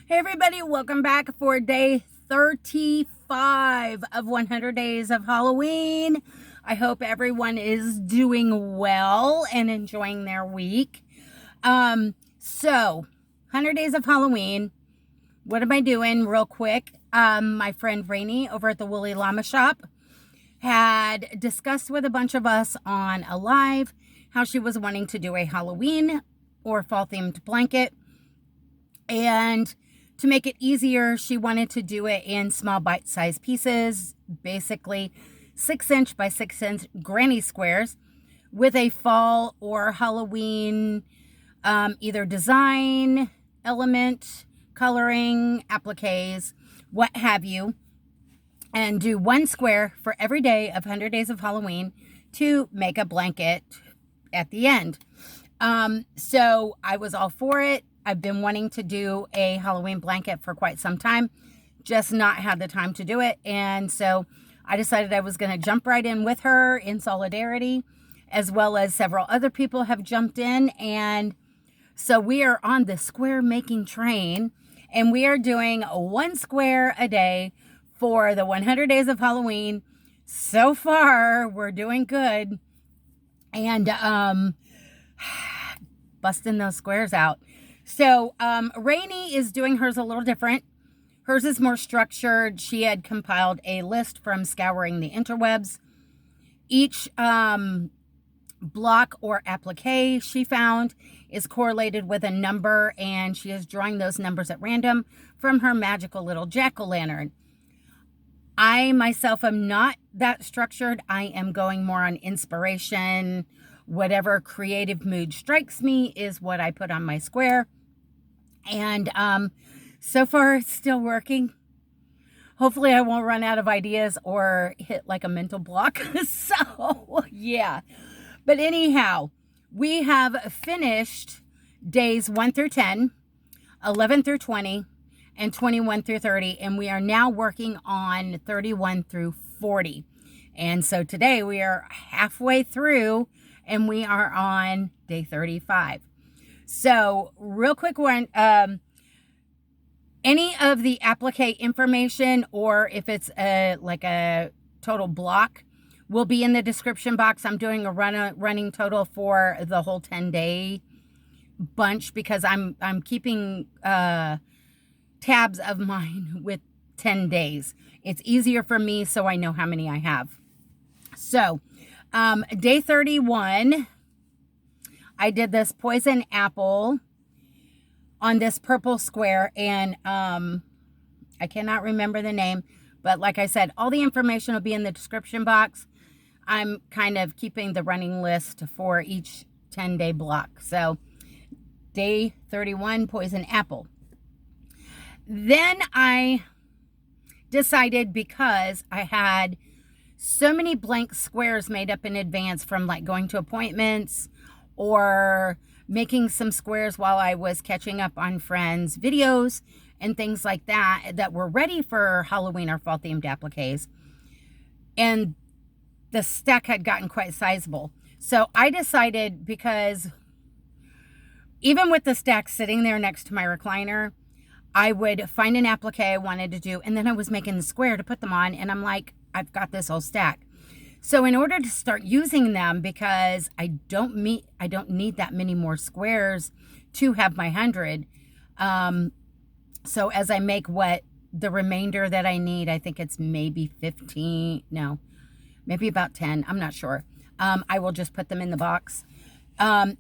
Hey everybody, welcome back for day 35 of 100 days of Halloween. I hope everyone is doing well and enjoying their week. So 100 days of Halloween. What am I doing real quick? My friend Ranee over at the Woolly Llama Shop had discussed with a bunch of us on a live how she was wanting to do a Halloween or fall themed blanket. And to make it easier, she wanted to do it in small bite-sized pieces, basically 6-inch by 6-inch granny squares with a fall or Halloween either design, element, coloring, appliques, what have you, and do one square for every day of 100 days of Halloween to make a blanket at the end. So I was all for it. I've been wanting to do a Halloween blanket for quite some time, just not had the time to do it. And so I decided I was going to jump right in with her in solidarity, as well as several other people have jumped in. And so we are on the square making train, and we are doing one square a day for the 100 days of Halloween. So far, we're doing good. And busting those squares out. So Ranee is doing hers a little different. Hers is more structured. She had compiled a list from scouring the interwebs. Each block or applique she found is correlated with a number, and she is drawing those numbers at random from her magical little jack-o'-lantern. I myself am not that structured. I am going more on inspiration. Whatever creative mood strikes me is what I put on my square. And so far it's still working. Hopefully I won't run out of ideas or hit like a mental block. So yeah. But anyhow, we have finished days 1 through 10, 11 through 20, and 21 through 30. And we are now working on 31 through 40. And so today we are halfway through, and we are on day 35. So real quick one, any of the applique information, or if it's like a total block, will be in the description box. I'm doing a running total for the whole 10-day bunch because I'm keeping tabs of mine with 10 days. It's easier for me so I know how many I have. So day 31, I did this poison apple on this purple square, and I cannot remember the name, but like I said, all the information will be in the description box. I'm kind of keeping the running list for each 10-day block. So day 31, poison apple. Then I decided, because I had so many blank squares made up in advance from like going to appointments or making some squares while I was catching up on friends' videos and things like that, that were ready for Halloween or fall themed appliques. And the stack had gotten quite sizable. So I decided, because even with the stack sitting there next to my recliner, I would find an applique I wanted to do, and then I was making the square to put them on, and I'm like, I've got this whole stack. So in order to start using them, because I don't need that many more squares to have my 100. So as I make what the remainder that I need, I think it's maybe 15, no, maybe about 10. I'm not sure. I will just put them in the box.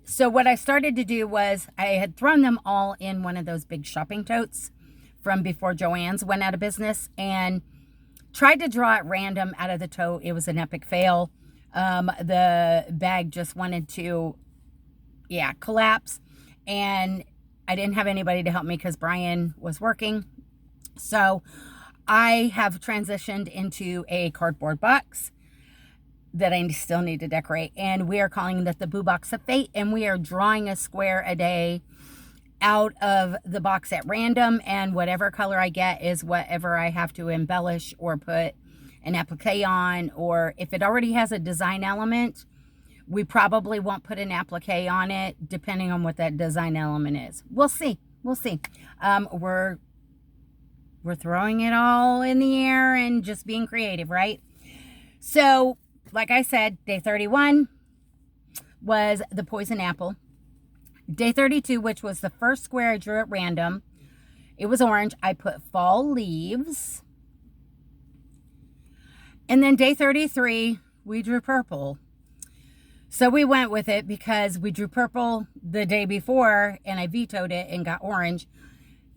So what I started to do was, I had thrown them all in one of those big shopping totes from before Joann's went out of business, and tried to draw at random out of the tote. It was an epic fail. The bag just wanted to, collapse. And I didn't have anybody to help me because Brian was working. So I have transitioned into a cardboard box that I still need to decorate. And we are calling that the Boo Box of Fate. And we are drawing a square a day out of the box at random, and whatever color I get is whatever I have to embellish or put an applique on. Or if it already has a design element, we probably won't put an applique on it, depending on what that design element is. We'll see. We're we're throwing it all in the air and just being creative, right? So, like I said, day 31 was the poison apple. Day 32, which was the first square I drew at random, it was orange. I put fall leaves. And then day 33, we drew purple. So we went with it because we drew purple the day before and I vetoed it and got orange.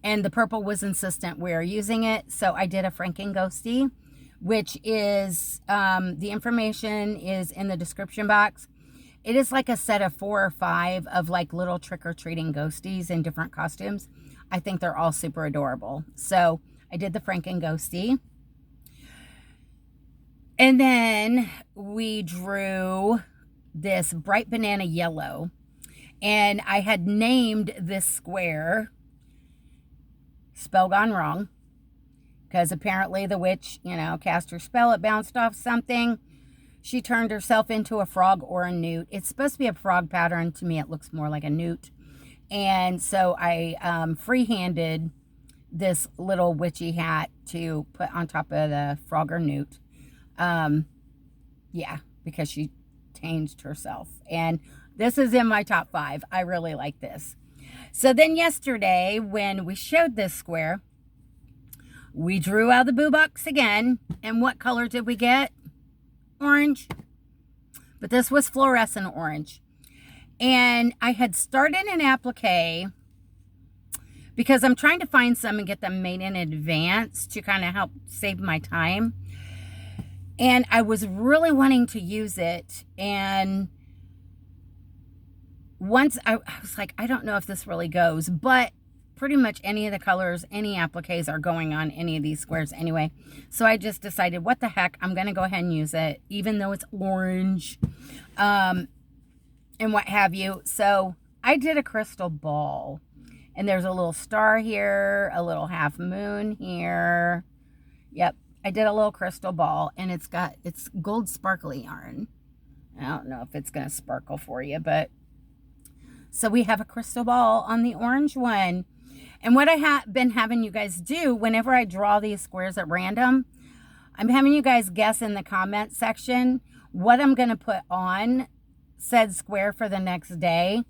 And the purple was insistent we were using it. So I did a Frankenghostie, which is, the information is in the description box. It is like a set of 4 or 5 of like little trick-or-treating ghosties in different costumes. I think they're all super adorable. So I did the Frankenghostie. And then we drew this bright banana yellow. And I had named this square Spell Gone Wrong. Because apparently the witch, cast her spell. It bounced off something. She turned herself into a frog or a newt. It's supposed to be a frog pattern. To me, it looks more like a newt. And so I freehanded this little witchy hat to put on top of the frog or newt. Yeah, because she changed herself. And this is in my top 5. I really like this. So then yesterday, when we showed this square, we drew out the boo box again. And what color did we get? Orange. But this was fluorescent orange. And I had started an applique because I'm trying to find some and get them made in advance to kind of help save my time. And I was really wanting to use it. And once I was like, I don't know if this really goes, but pretty much any of the colors, any appliques are going on any of these squares anyway. So I just decided, what the heck, I'm going to go ahead and use it, even though it's orange, and what have you. So I did a crystal ball, and there's a little star here, a little half moon here. Yep, I did a little crystal ball, and it's gold sparkly yarn. I don't know if it's going to sparkle for you, but so we have a crystal ball on the orange one. And what I have been having you guys do whenever I draw these squares at random, I'm having you guys guess in the comment section what I'm going to put on said square for the next day.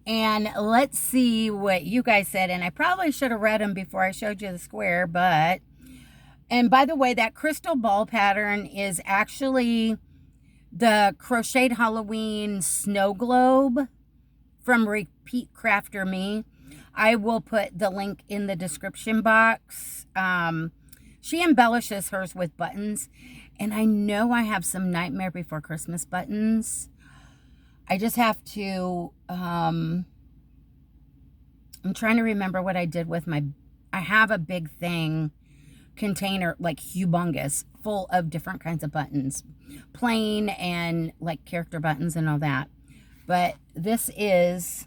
And let's see what you guys said. And I probably should have read them before I showed you the square, but, and by the way, that crystal ball pattern is actually the Crocheted Halloween snow globe from Repeat Crafter Me. I will put the link in the description box. She embellishes hers with buttons. And I know I have some Nightmare Before Christmas buttons. I just have to, I'm trying to remember what I did with I have a big thing, container, like humongous, full of different kinds of buttons. Plain and like character buttons and all that. But this is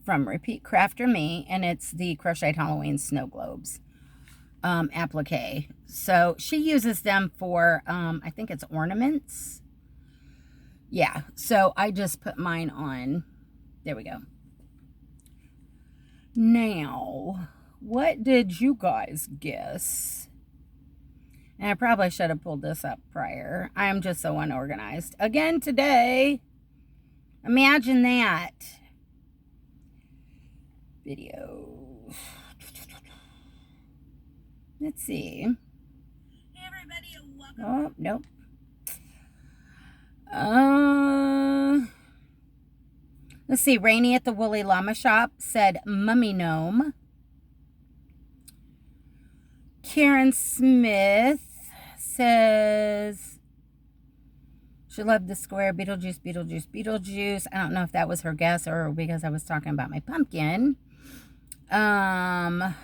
from Repeat Crafter Me, and it's the Crocheted Halloween Snow Globes applique. So she uses them for, I think it's ornaments. Yeah, so I just put mine on. There we go. Now, what did you guys guess? And I probably should have pulled this up prior. I am just so unorganized. Again today. Imagine that. Video. Let's see. Hey everybody, welcome. Oh, nope. Let's see. Ranee at the Woolly Llama Shop said Mummy Gnome. Karen Smith says she loved the square. Beetlejuice, Beetlejuice, Beetlejuice. I don't know if that was her guess or because I was talking about my pumpkin. Let's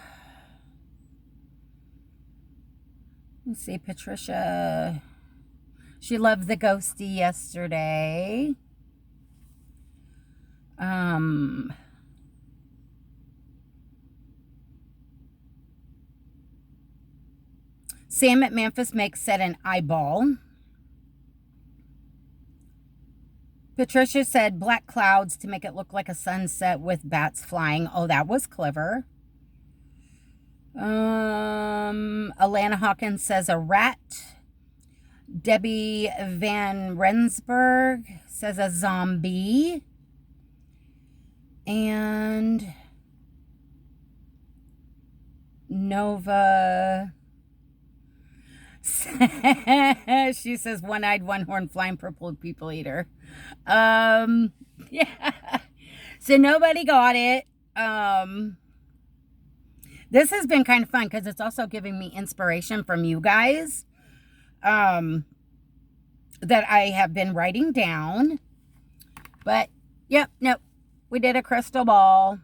see. Patricia. She loved the ghostie yesterday. Sam at Memphis Makes said an eyeball. Patricia said black clouds to make it look like a sunset with bats flying. Oh, that was clever. Alana Hawkins says a rat. Debbie Van Rensburg says a zombie. And Nova, she says one-eyed, one-horned, flying purple people eater. Yeah. So nobody got it. This has been kind of fun because it's also giving me inspiration from you guys that I have been writing down. But, yep, nope. We did a crystal ball.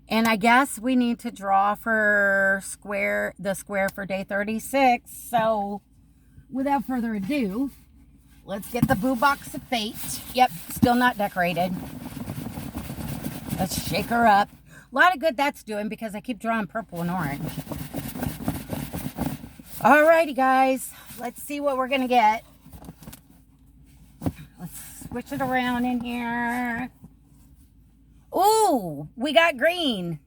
And I guess we need to draw for the square for day 36. So, without further ado, let's get the boo box of fate. Yep, still not decorated. Let's shake her up. A lot of good that's doing because I keep drawing purple and orange. Alrighty, guys. Let's see what we're going to get. Let's switch it around in here. Ooh, we got green.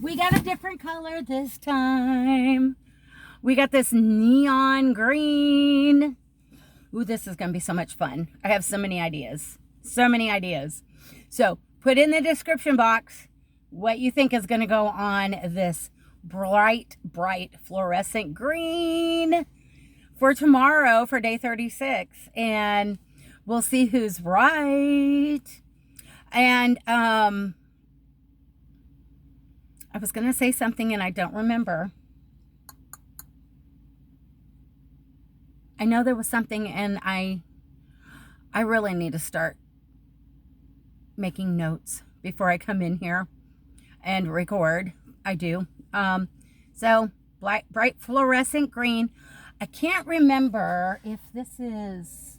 We got a different color this time. We got this neon green. Ooh, this is going to be so much fun. I have so many ideas. So many ideas. So, put in the description box what you think is going to go on this bright, bright fluorescent green for tomorrow for day 36. And we'll see who's right. And I was going to say something and I don't remember. I know there was something and I really need to start making notes before I come in here and record. I do. So bright fluorescent green. I can't remember if this is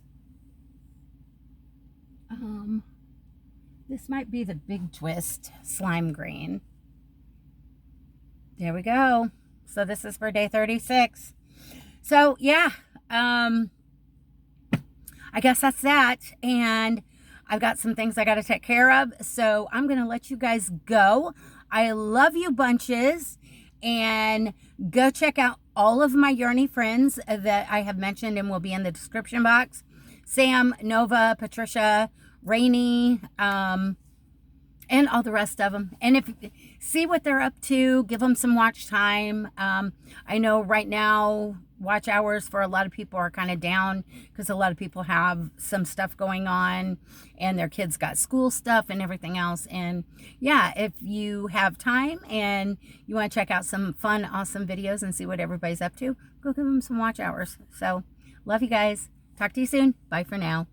this might be the Big Twist slime green. There we go. So this is for day 36. So yeah, I guess that's that. And I've got some things I got to take care of. So I'm going to let you guys go. I love you bunches. And go check out all of my Yarny friends that I have mentioned and will be in the description box. Sam, Nova, Patricia, Ranee, and all the rest of them. And if see what they're up to, give them some watch time. I know right now watch hours for a lot of people are kind of down because a lot of people have some stuff going on and their kids got school stuff and everything else. And yeah, if you have time and you want to check out some fun, awesome videos and see what everybody's up to, go give them some watch hours. So love you guys. Talk to you soon. Bye for now.